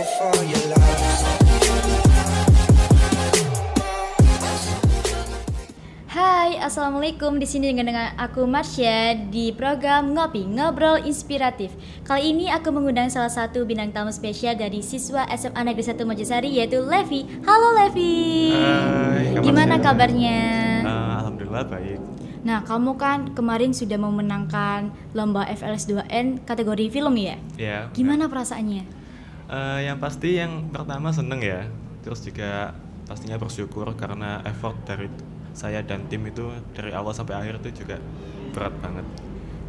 for your love. Hai, assalamualaikum. Di sini dengan aku Marsha di program Ngopi Ngobrol Inspiratif. Kali ini aku mengundang salah satu bintang tamu spesial dari siswa SMA Negeri 1 Mojosari, yaitu Levi. Halo Levi. Hai, Gimana kabarnya? Alhamdulillah baik. Nah, kamu kan kemarin sudah memenangkan lomba FLS 2N kategori film ya? Ya. Gimana perasaannya? Yang pasti yang pertama seneng ya. Terus juga pastinya bersyukur karena effort dari saya dan tim itu dari awal sampai akhir itu juga berat banget.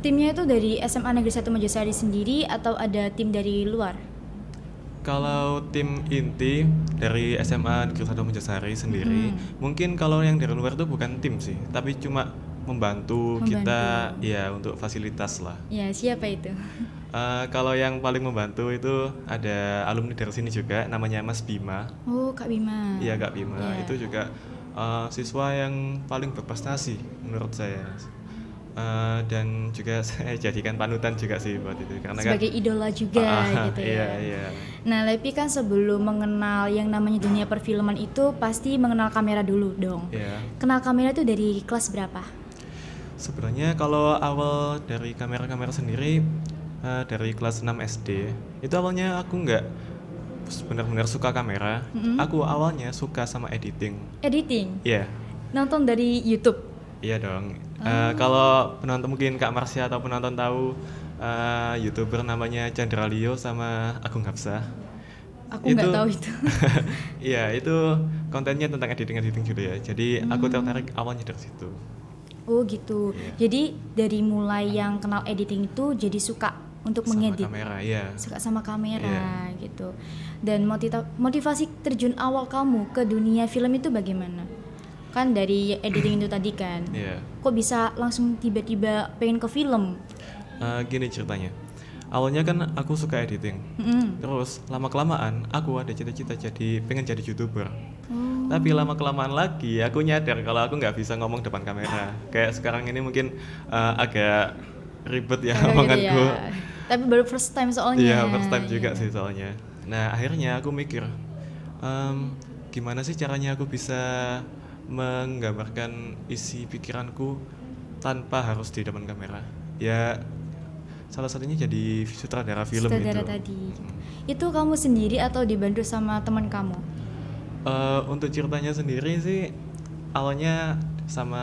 Timnya itu dari SMA Negeri 1 Mojosari sendiri atau ada tim dari luar? Kalau tim inti dari SMA Negeri 1 Mojosari sendiri, mungkin kalau yang dari luar itu bukan tim sih, tapi cuma membantu kita ya untuk fasilitas lah. Ya, siapa itu? Kalau yang paling membantu itu ada alumni dari sini juga, namanya Mas Bima. Oh, Kak Bima. Iya, Kak Bima. Yeah. Itu juga siswa yang paling berprestasi menurut saya. Dan juga saya jadikan panutan juga sih buat itu karena sebagai kan, idola juga gitu ya. Iya. Nah, Levi kan sebelum mengenal yang namanya dunia perfilman itu pasti mengenal kamera dulu dong. Iya. Kenal kamera itu dari kelas berapa? Sebenarnya kalau awal dari kamera-kamera sendiri dari kelas 6 SD, itu awalnya aku nggak benar-benar suka kamera. Aku awalnya suka sama editing. Editing? Iya. Nonton dari YouTube? Iya dong. Kalau penonton mungkin Kak Marsha atau penonton tahu YouTuber namanya Chandra Leo sama Agung Hapsah. Aku nggak tahu itu. Iya, itu kontennya tentang editing juga ya. Jadi aku tertarik awalnya dari situ. Oh gitu. Iya. Jadi dari mulai yang kenal editing itu jadi suka untuk mengedit. Sama kamera, iya. Suka sama kamera Iya. gitu. Dan motivasi terjun awal kamu ke dunia film itu bagaimana? Kan dari editing itu tadi kan. Iya. Kok bisa langsung tiba-tiba pengen ke film? Gini ceritanya. Awalnya kan aku suka editing. Terus lama-kelamaan aku ada cita-cita pengen jadi YouTuber. Tapi lama-kelamaan lagi aku nyadar kalau aku nggak bisa ngomong depan kamera. Kayak sekarang ini mungkin agak ribet ya omonganku. Gitu ya. Tapi baru first time soalnya. Iya, first time juga sih soalnya. Nah, akhirnya aku mikir, gimana sih caranya aku bisa menggambarkan isi pikiranku tanpa harus di depan kamera. Ya, salah satunya jadi sutradara film Sutradara itu. tadi. Itu kamu sendiri atau dibantu sama teman kamu? Untuk ceritanya sendiri sih, awalnya sama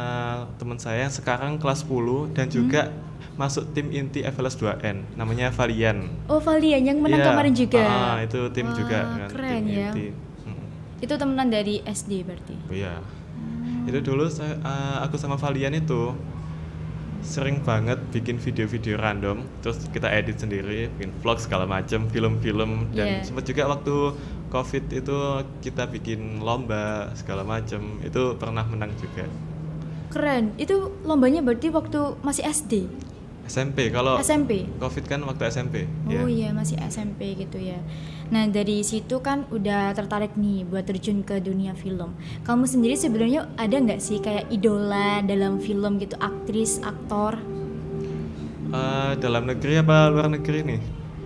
teman saya yang sekarang kelas 10 dan juga masuk tim inti FLS 2N, namanya Valian. Oh, Valian yang menang Iya, kemarin juga. Itu tim Wah, juga kan, keren tim ya. inti. Itu temenan dari SD berarti. Oh iya. Itu dulu aku sama Valian itu sering banget bikin video-video random, terus kita edit sendiri, bikin vlog segala macam, film-film dan sempat juga waktu Covid itu kita bikin lomba segala macam, itu pernah menang juga. Keren. Itu lombanya berarti waktu masih SD? SMP, kalau SMP? Covid kan waktu SMP. Oh iya, masih SMP gitu ya. Nah, dari situ kan udah tertarik nih buat terjun ke dunia film. Kamu sendiri sebenarnya ada nggak sih kayak idola dalam film gitu, aktris, aktor? Dalam negeri apa luar negeri nih?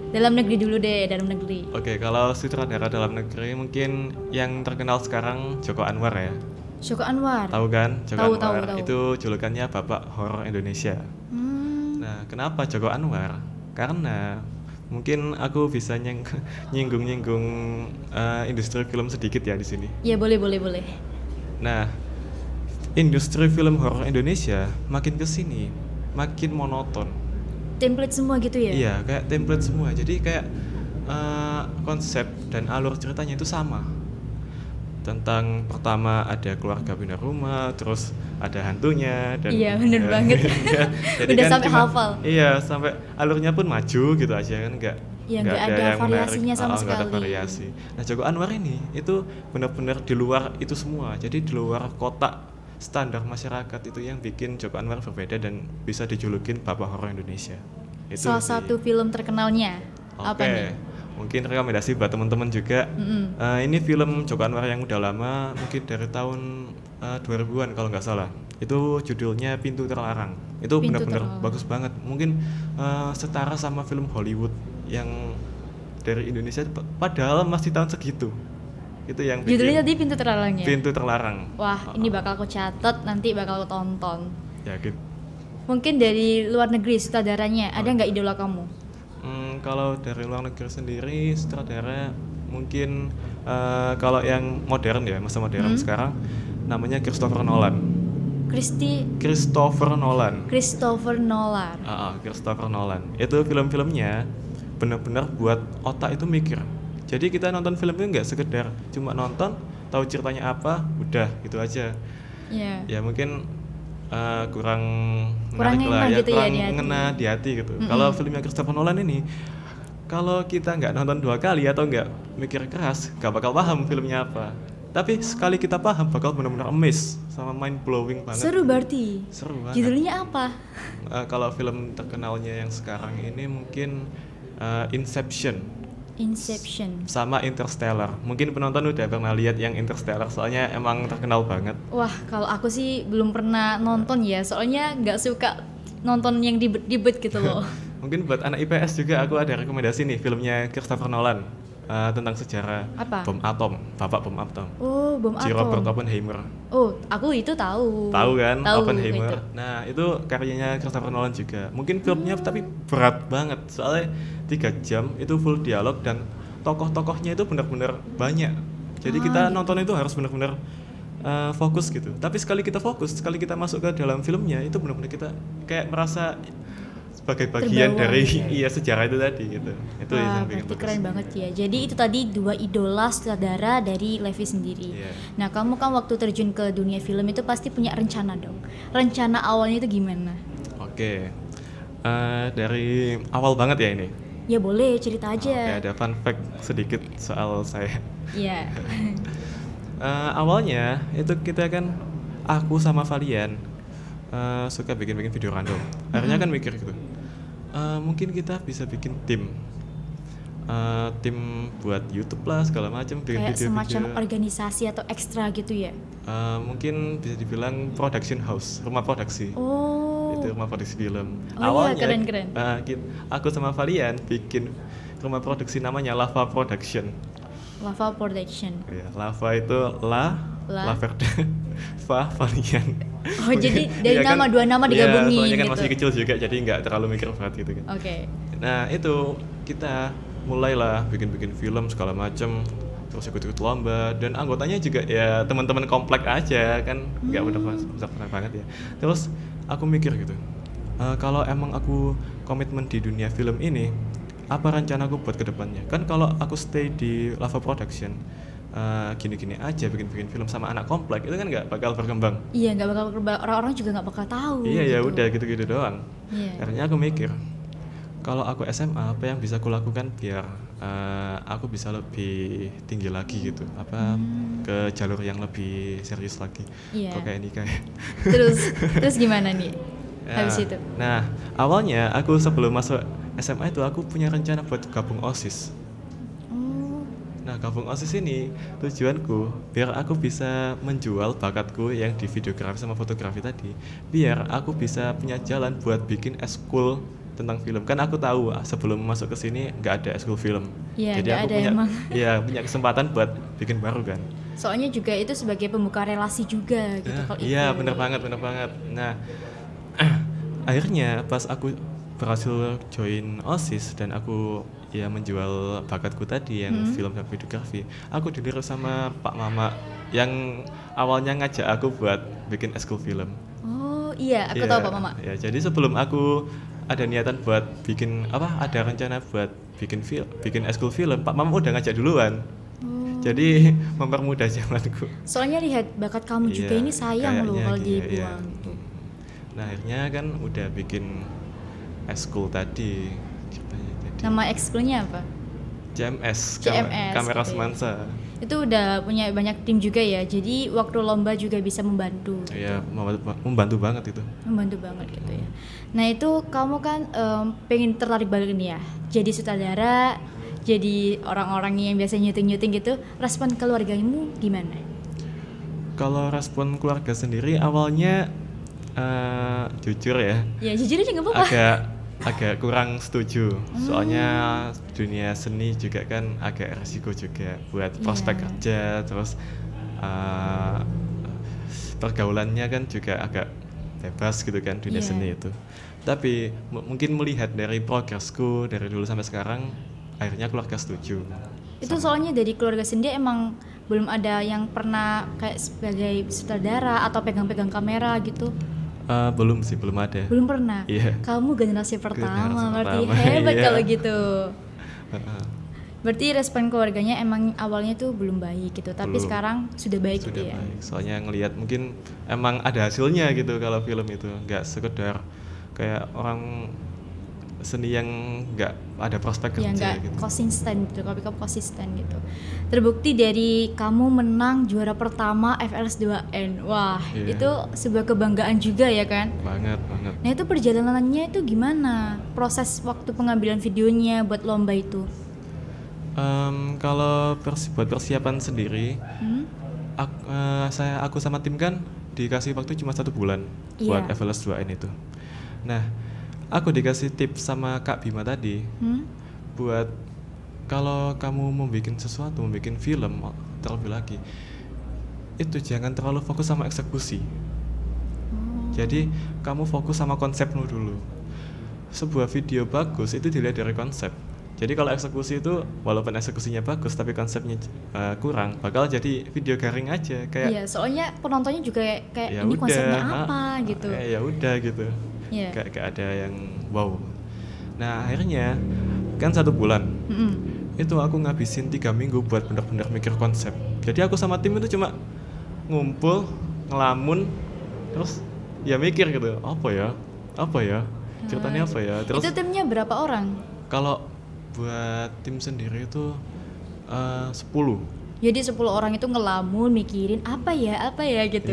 Dalam negeri dulu deh, dalam negeri. Oke, kalau sutradara dalam negeri mungkin yang terkenal sekarang Joko Anwar ya. Joko Anwar. Tahu kan? Joko Tahu. Anwar itu julukannya Bapak Horor Indonesia. Nah, kenapa Joko Anwar? Karena mungkin aku bisa nyinggung-nyinggung industri film sedikit ya di sini. Ya, boleh. Nah, industri film horor Indonesia makin kesini makin monoton. Template semua gitu ya? Iya, kayak template semua. Jadi kayak konsep dan alur ceritanya itu sama. Tentang pertama ada keluarga pindah rumah, terus ada hantunya dan iya, bener banget. Jadi Udah kan sampai hafal. Iya, sampai alurnya pun maju gitu aja kan, nggak ada yang variasinya menarik. sama Nggak ada sekali. variasi. Nah, Joko Anwar ini itu benar-benar di luar itu semua. Jadi di luar kotak standar masyarakat itu yang bikin Joko Anwar berbeda dan bisa dijulukin Bapak Horor Indonesia. Itu Salah sih. satu film terkenalnya apa Oke. nih? Mungkin rekomendasi buat teman-teman juga. Ini film Joko Anwar yang udah lama, mungkin dari tahun 2000-an kalau nggak salah. Itu judulnya Pintu Terlarang. Itu Pintu benar-benar Terlarang. bagus banget. Mungkin setara sama film Hollywood yang dari Indonesia padahal masih tahun segitu. Itu yang bikin Judulnya tadi Pintu Terlarang ya? Pintu Terlarang. Wah, ini bakal aku catat, nanti bakal aku tonton. Yakin? Mungkin dari luar negeri sutradaranya, ada nggak idola kamu? Kalau dari luar negeri sendiri sutradara mungkin kalau yang modern ya, masa modern sekarang namanya Christopher Nolan. Christopher Nolan. Christopher Nolan. Itu film-filmnya benar-benar buat otak itu mikir. Jadi kita nonton film itu nggak sekedar cuma nonton, tahu ceritanya apa, udah gitu aja. Iya. Ya mungkin kurang Kurang menarik lah ngena ya, gitu ya kurang di hati. ngena di hati gitu. Kalau filmnya Christopher Nolan ini, kalau kita nggak nonton 2 kali atau nggak mikir keras, nggak bakal paham filmnya apa. Tapi sekali kita paham, bakal benar-benar amazed sama mind blowing banget. Seru berarti. Seru banget. Judulnya apa? Kalau film terkenalnya yang sekarang ini mungkin Inception sama Interstellar. Mungkin penonton udah pernah lihat yang Interstellar, soalnya emang terkenal banget. Wah, kalau aku sih belum pernah nonton ya, soalnya nggak suka nonton yang ribet-ribet gitu loh. Mungkin buat anak IPS juga aku ada rekomendasi nih filmnya Christopher Nolan tentang sejarah Apa? bom atom, bapak bom atom. Oh, bom Si atom. Robert Oppenheimer. Oh, aku itu tahu. Tahu kan Tahu Oppenheimer. itu. Nah, itu karyanya Christopher Nolan juga. Mungkin filmnya tapi berat banget. Soalnya 3 jam itu full dialog dan tokoh-tokohnya itu benar-benar banyak. Jadi kita nonton itu harus benar-benar fokus gitu. Tapi sekali kita fokus, sekali kita masuk ke dalam filmnya itu benar-benar kita kayak merasa sebagai bagian Terbawa, dari ya. sejarah itu tadi gitu. Itu Wah, yang bikin berarti bagus. keren banget ya. Jadi itu tadi 2 idola sutradara dari Levi sendiri. Iya. Nah, kamu kan waktu terjun ke dunia film itu pasti punya rencana dong. Rencana awalnya itu gimana? Oke. Dari awal banget ya ini. Ya boleh, cerita Oke, aja. ada fun fact sedikit soal saya. Iya. Awalnya itu kita kan aku sama Valian suka bikin video random. Akhirnya kan mikir gitu. Mungkin kita bisa bikin tim buat YouTube lah segala macam, bikin Kayak video-video. semacam organisasi atau ekstra gitu ya. Mungkin bisa dibilang production house, rumah produksi. Oh. Itu rumah produksi film. Oh iya, keren-keren. Aku sama Valian bikin rumah produksi namanya Lava Production. Lava Production. Ya, Lava itu Laverda, Valian. Oh, jadi dari Iya nama, 2 nama digabungin iya, soalnya kan gitu. masih kecil juga, jadi nggak terlalu mikir berat gitu kan. Oke. Nah itu kita mulailah bikin film segala macem, terus ikut-ikut lomba, dan anggotanya juga ya teman-teman komplek aja kan, nggak besar banget ya. Terus aku mikir gitu, kalau emang aku komitmen di dunia film ini, apa rencanaku buat kedepannya? Kan kalau aku stay di Lava Production, gini-gini aja bikin film sama anak komplek, itu kan nggak bakal berkembang. Iya, nggak bakal orang-orang juga nggak bakal tahu. Iya ya gitu. udah gitu-gitu doang. Iya. Akhirnya aku mikir, kalau aku SMA apa yang bisa aku lakukan biar aku bisa lebih tinggi lagi gitu, ke jalur yang lebih serius lagi. Iya. Kok kayak nikah ya? Terus gimana nih? Habis itu. Nah, awalnya aku sebelum masuk SMA itu aku punya rencana buat gabung OSIS. Nah, gabung OSIS ini tujuanku biar aku bisa menjual bakatku yang di videografi sama fotografi tadi, biar aku bisa punya jalan buat bikin eskul tentang film. Kan aku tahu sebelum masuk ke sini nggak ada eskul film. Iya, Jadi nggak aku ada punya emang. Iya, punya kesempatan buat bikin baru kan. Soalnya juga itu sebagai pembuka relasi juga gitu kalau Iya, itu. bener banget. Nah, akhirnya pas aku berhasil join OSIS dan aku ya menjual bakatku tadi yang film dan videografi, aku dilirik sama Pak Mama yang awalnya ngajak aku buat bikin eskul film. Oh iya, aku Ya, tahu Pak Mama. Ya, jadi sebelum aku ada niatan buat bikin ada rencana buat bikin eskul film, Pak Mama udah ngajak duluan. Jadi mempermudah zamanku. Soalnya lihat bakat kamu juga Iya, ini sayang loh kayaknya kalau iya. dibuang gitu. Nah, akhirnya kan udah bikin eskul tadi. Nama ekskulnya apa? CMS, CMS, kamera gitu ya. semansa. Itu udah punya banyak tim juga ya. Jadi waktu lomba juga bisa membantu. Ya, membantu banget itu. Membantu banget gitu ya. Nah, itu kamu kan pengen tertarik balik ini ya. Jadi sutradara, jadi orang-orang yang biasa nyuting-nyuting gitu. Respon keluargamu gimana? Kalau respon keluarga sendiri awalnya jujur ya, Ya jujur aja nggak apa-apa. agak agak kurang setuju. Soalnya dunia seni juga kan agak resiko juga buat prospek kerja, terus pergaulannya kan juga agak bebas gitu kan dunia seni itu. Tapi mungkin melihat dari progresku dari dulu sampai sekarang, akhirnya keluarga setuju. Itu soalnya dari keluarga sendiri emang belum ada yang pernah kayak sebagai sutradara atau pegang-pegang kamera gitu? Belum sih, belum ada. Belum pernah? Iya. Kamu generasi pertama, berarti pertama, hebat iya. kalau gitu. Berarti respon keluarganya emang awalnya tuh belum baik gitu, tapi Belum. sekarang sudah baik Sudah gitu ya? baik. Soalnya ngelihat mungkin emang ada hasilnya gitu kalau film itu, nggak sekedar kayak orang seni yang nggak ada prospek Ya kerja nggak gitu. konsisten gitu, tapi kamu konsisten gitu. Terbukti dari kamu menang juara pertama FLS 2N. Wah, Iya. itu sebuah kebanggaan juga ya kan? Banget. Nah itu perjalanannya itu gimana? Proses waktu pengambilan videonya buat lomba itu? Kalau buat persiapan sendiri, aku sama tim kan dikasih waktu cuma 1 bulan buat Iya. FLS 2N itu. Nah, aku dikasih tips sama Kak Bima tadi buat kalau kamu mau bikin sesuatu, mau bikin film terlebih lagi, itu jangan terlalu fokus sama eksekusi. Jadi kamu fokus sama konsepmu dulu. Sebuah video bagus itu dilihat dari konsep. Jadi kalau eksekusi itu walaupun eksekusinya bagus tapi konsepnya kurang, bakal jadi video garing aja kayak. Iya, soalnya penontonnya juga kayak Ya ini udah, konsepnya apa gitu. Ya udah gitu. Iya. Kayak ada yang wow. Nah akhirnya kan 1 bulan. Itu aku ngabisin 3 minggu buat benar-benar mikir konsep. Jadi aku sama tim itu cuma ngumpul, ngelamun, terus ya mikir gitu. Apa ya? Ceritanya apa ya? Terus Itu timnya berapa orang? kalau buat tim sendiri itu 10. Jadi 10 orang itu ngelamun mikirin apa ya gitu.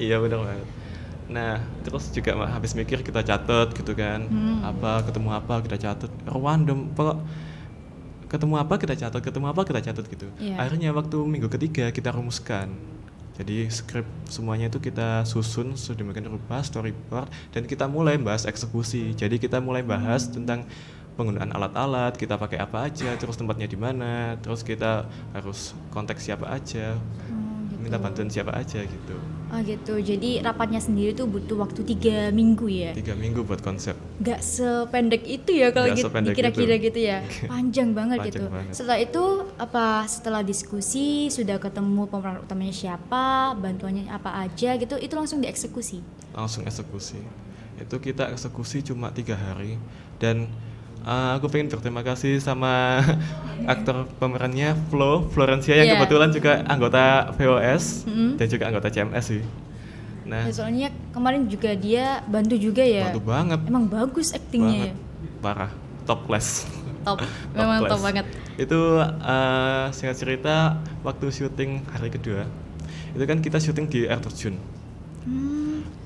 Iya benar banget. Nah terus juga habis mikir kita catat gitu kan, ketemu apa kita catat, random pokok ketemu apa kita catat gitu. Iya. Akhirnya waktu minggu ketiga kita rumuskan. Jadi skrip semuanya itu kita susun sedemikian rupa, storyboard, dan kita mulai bahas eksekusi. Jadi kita mulai bahas tentang penggunaan alat-alat, kita pakai apa aja, terus tempatnya di mana, terus kita harus kontak siapa aja, minta bantuan siapa aja gitu. Oh gitu, jadi rapatnya sendiri tuh butuh waktu 3 minggu ya? 3 minggu buat konsep. Gak sependek itu ya kalau Nggak sependek dikira-kira itu. gitu ya? Panjang banget Panjang gitu. banget. Setelah itu, setelah diskusi, sudah ketemu pemeran utamanya siapa, bantuannya apa aja gitu, itu langsung dieksekusi? Langsung eksekusi. Itu kita eksekusi cuma 3 hari, dan aku pengen berterima kasih sama aktor pemerannya Florencia yang Iya. kebetulan juga anggota VOS dan juga anggota CMS sih. Nah, Ya, soalnya kemarin juga dia bantu juga ya? bantu banget, Emang bagus aktingnya ya? parah, top class. Top, memang top class. banget. Itu singkat cerita waktu syuting hari kedua, itu kan kita syuting di air terjun.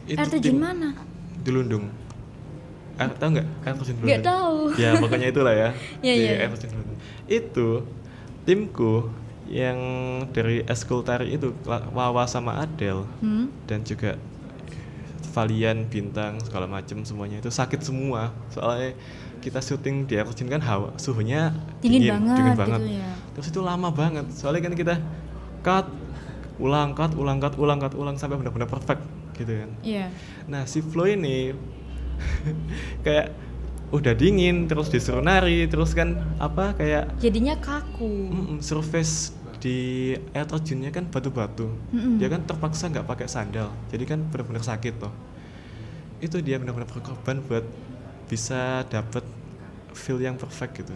Itu Air terjun tim- mana? Di Lundung. Tahu nggak air terjun Lundung? Nggak tahu. Ya pokoknya itulah ya. Iya, Di iya. air terjun Lundung. Itu timku yang dari eskul tari itu Wawa sama Adel dan juga Valian, Bintang, segala macem semuanya itu sakit semua. Soalnya kita syuting di air terjun kan suhunya Dingin dingin banget banget. gitu ya. Terus itu lama banget. Soalnya kan kita ulang sampai benar-benar perfect gitu kan. Iya. Nah si Flo ini kayak udah dingin terus disuruh nari terus kan kayak Jadinya kaku. surface di air terjunnya kan batu-batu. Dia kan terpaksa nggak pakai sandal, jadi kan benar-benar sakit toh. Itu dia benar-benar berkorban buat bisa dapet feel yang perfect gitu.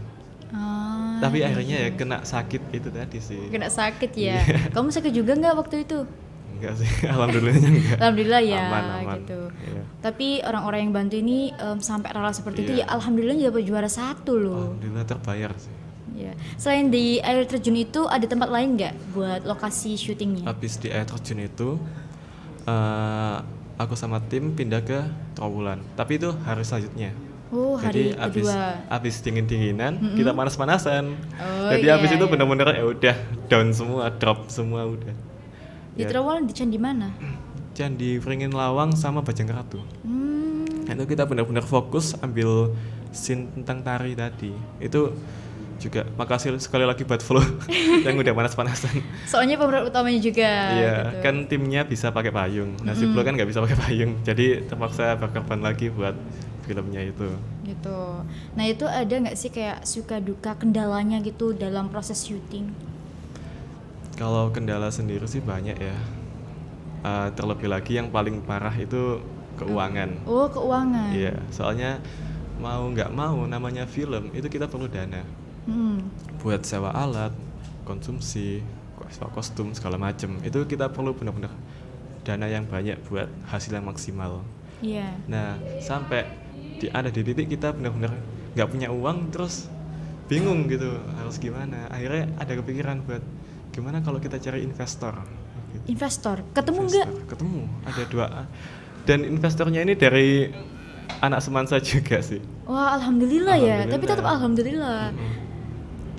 Tapi akhirnya ya kena sakit itu tadi sih. Kena sakit ya. Kamu sakit juga nggak waktu itu? Enggak sih, alhamdulillahnya enggak. Alhamdulillah ya, Aman. gitu. Iya. Tapi orang-orang yang bantu ini sampai rela seperti itu Iya. ya, alhamdulillah dapat juara 1 loh. Alhamdulillah terbayar sih. Ya. Selain di air terjun itu ada tempat lain nggak buat lokasi syutingnya? Habis di air terjun itu aku sama tim pindah ke Trowulan. Tapi itu hari selanjutnya. Oh, hari Jadi kedua. abis dingin-dinginan kita panas-panasan. Oh, Jadi iya, abis itu iya. bener-bener ya udah down semua, drop semua udah. Di Trowulan di Candi mana? Candi Wringin Lawang sama Bajang Ratu. Itu kita benar-benar fokus ambil scene tentang tari tadi. Itu juga makasih sekali lagi buat Flo yang udah panas-panasan. Soalnya pemeran utamanya juga. Iya, gitu. kan timnya bisa pakai payung. Nah, si Flo kan nggak bisa pakai payung, jadi terpaksa berkorban lagi buat filmnya itu. Gitu. Nah itu ada nggak sih kayak suka duka kendalanya gitu dalam proses syuting? Kalau kendala sendiri sih banyak ya. Terlebih lagi yang paling parah itu keuangan. Oh keuangan. Iya, soalnya mau nggak mau namanya film itu kita perlu dana. Buat sewa alat, konsumsi, sewa kostum segala macem. Itu kita perlu benar-benar dana yang banyak buat hasil yang maksimal. Iya. Nah, sampai ada di titik kita benar-benar nggak punya uang, terus bingung gitu harus gimana. Akhirnya ada kepikiran buat gimana kalau kita cari investor. Gitu. Investor, ketemu nggak? Ketemu, ada 2. Dan investornya ini dari anak semansa juga sih. Wah alhamdulillah ya, Alhamdulillah. tapi tetap alhamdulillah.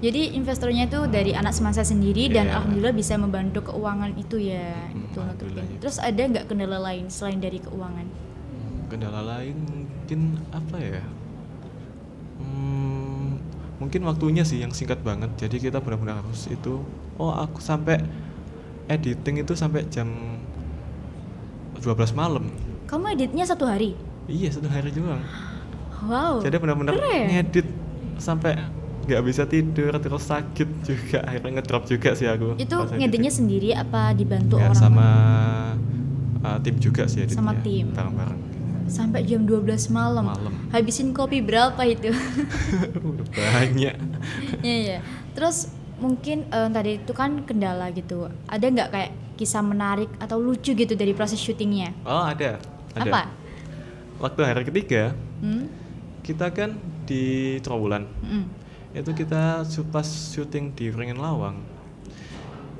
Jadi investornya itu dari anak semansa sendiri dan Iya. alhamdulillah bisa membantu keuangan itu ya. Itu Alhamdulillah. nutupin. Terus ada nggak kendala lain selain dari keuangan? Kendala lain mungkin apa ya? Mungkin waktunya sih yang singkat banget. Jadi kita benar-benar harus itu. Oh, aku sampai editing itu sampai jam 12 malam. Kamu editnya 1 hari? Iya, 1 hari doang. Wow. Jadi benar-benar keren. ngedit sampai nggak bisa tidur, terus sakit juga, akhirnya ngedrop juga sih aku. Itu pas ngeditnya editing. sendiri apa dibantu Nggak, orang? sama tim juga sih editnya. Sama tim. Bareng-bareng. Sampai jam 12 malam. Habisin kopi berapa itu? Udah banyak. Iya iya. Terus mungkin tadi itu kan kendala gitu. Ada nggak kayak kisah menarik atau lucu gitu dari proses syutingnya? Oh, ada. Apa? Waktu hari ketiga, Hmm? kita kan di Trowulan. Itu kita pas syuting di Wringin Lawang.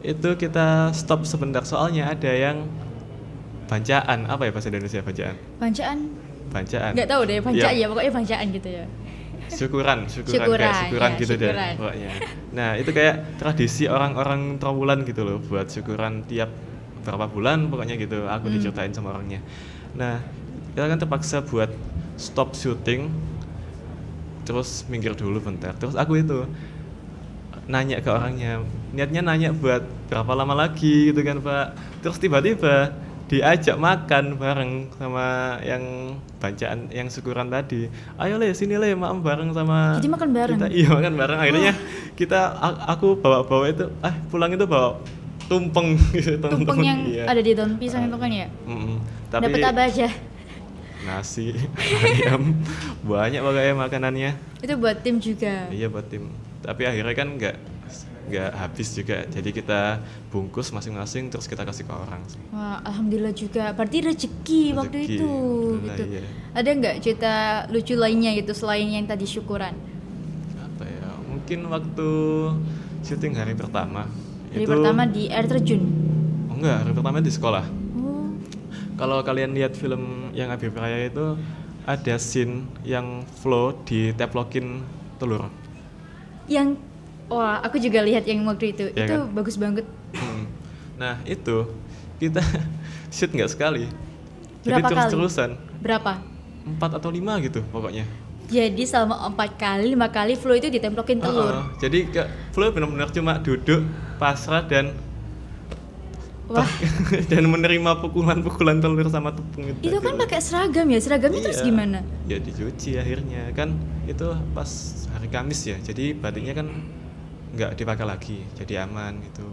Itu kita stop sebentar soalnya ada yang bancaan. Apa ya bahasa Indonesia bancaan? Bancaan. Nggak tahu deh, bancaan Iya. ya pokoknya bancaan gitu ya. Syukuran Syukuran, kayak syukuran ya, gitu syukuran. deh pokoknya. Nah, itu kayak tradisi orang-orang Trowulan gitu loh, buat syukuran tiap berapa bulan pokoknya gitu. Aku diceritain sama orangnya. Nah, kita kan terpaksa buat stop syuting, terus minggir dulu bentar. Terus aku itu nanya ke orangnya, niatnya nanya buat berapa lama lagi gitu kan Pak. Terus tiba-tiba diajak makan bareng sama yang bancaan, yang syukuran tadi. Ayo Le, sini Le, makan bareng sama Jadi makan bareng? kita. Iya, makan bareng. Akhirnya aku bawa itu, pulang itu bawa tumpeng gitu, Tumpeng yang iya. ada di daun pisang itu kan ya. Tapi Dapat apa aja? nasi, ayam, banyak pokoknya makanannya. Itu buat tim juga. Iya, buat tim. Tapi akhirnya kan nggak habis juga. Jadi kita bungkus masing-masing terus kita kasih ke orang sih. Wah, alhamdulillah juga. Berarti rezeki waktu Rezeki, itu alhamdulillah, gitu. iya. Ada nggak cerita lucu lainnya gitu selain yang tadi syukuran? Apa ya? Mungkin waktu syuting hari pertama. Hari pertama di air terjun. Oh enggak, hari pertama di sekolah. Oh, Kalau kalian lihat film yang Habib Raya itu ada scene yang Flo diteplokin telur. yang wah, aku juga lihat yang waktu itu. Iya Itu kan? bagus banget. Nah itu kita shoot nggak sekali. Berapa Jadi kali? terus-terusan Berapa? 4 atau 5 gitu pokoknya. Jadi selama 4 kali, 5 kali Flo itu ditemplokin telur. Jadi Flo benar-benar cuma duduk pasrah dan Wah, dan menerima pukulan-pukulan telur sama tepung itu kan pakai seragam ya. Seragamnya terus Iya. gimana? Ya dicuci akhirnya kan, itu pas hari Kamis ya, jadi batiknya kan nggak dipakai lagi, jadi aman gitu.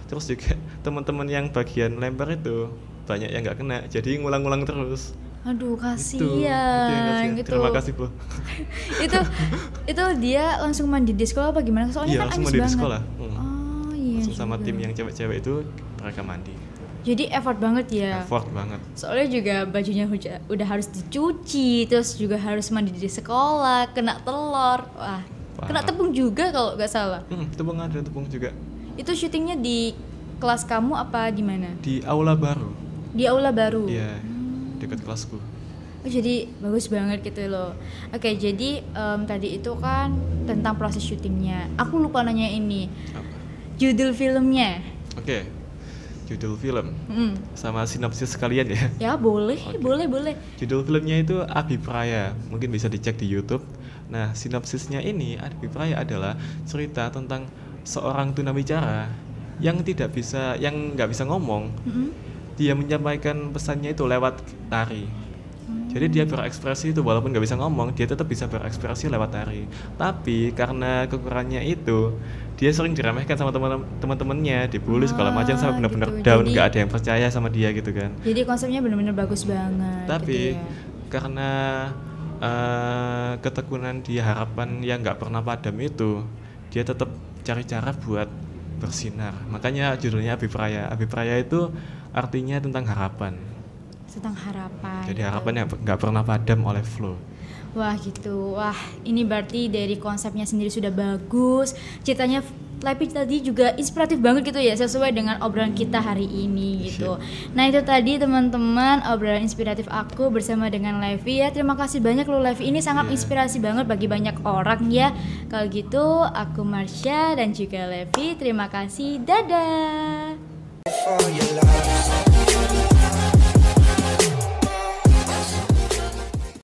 Terus juga teman-teman yang bagian lempar itu banyak yang nggak kena, jadi ngulang-ngulang terus. Aduh, Itu yang kasihan kasihan. gitu. Terima kasih Bu. itu dia langsung mandi di sekolah apa gimana? Soalnya Iya, kan langsung amis mandi di banget. sekolah. Oh iya. Langsung sama juga. tim yang cewek-cewek itu mereka mandi. Jadi effort banget ya. Effort banget. Soalnya juga bajunya udah harus dicuci, terus juga harus mandi di sekolah, kena telur. Wah, kena Parah. tepung juga kalau nggak salah. Tepung ada, tepung juga. Itu syutingnya di kelas kamu apa di mana? Di aula baru. Di aula baru. Iya, dekat kelasku. Oh, jadi bagus banget gitu loh. Oke, jadi tadi itu kan tentang proses syutingnya. Aku lupa nanya ini. Apa? Judul filmnya. Oke. judul film sama sinopsis sekalian ya. Ya boleh, Oke. boleh. Judul filmnya itu Abipraya, mungkin bisa dicek di YouTube. Nah, sinopsisnya ini Abipraya adalah cerita tentang seorang tunawicara yang nggak bisa ngomong. Dia menyampaikan pesannya itu lewat tari. Jadi dia berekspresi itu walaupun nggak bisa ngomong, dia tetap bisa berekspresi lewat tari. Tapi karena kekurangannya itu, dia sering diremehkan sama teman-temannya, dibully segala macam sampai benar-benar gitu. down, Jadi- nggak ada yang percaya sama dia gitu kan. Jadi konsepnya benar-benar bagus banget. Tapi gitu ya. karena ketekunan dia, harapan yang nggak pernah padam itu, dia tetap cari cara buat bersinar. Makanya judulnya Abipraya. Abipraya itu artinya tentang harapan. Tentang harapan. Jadi gitu. harapan yang nggak pernah padam oleh Flo. Wah gitu, wah ini berarti dari konsepnya sendiri sudah bagus, ceritanya Levi tadi juga inspiratif banget gitu ya, sesuai dengan obrolan kita hari ini gitu. Nah itu tadi teman-teman obrolan inspiratif aku bersama dengan Levi ya. Terima kasih banyak loh Levi, ini sangat Iya. inspirasi banget bagi banyak orang ya. Kalau gitu aku Marsha dan juga Levi, terima kasih, dadah. For your love.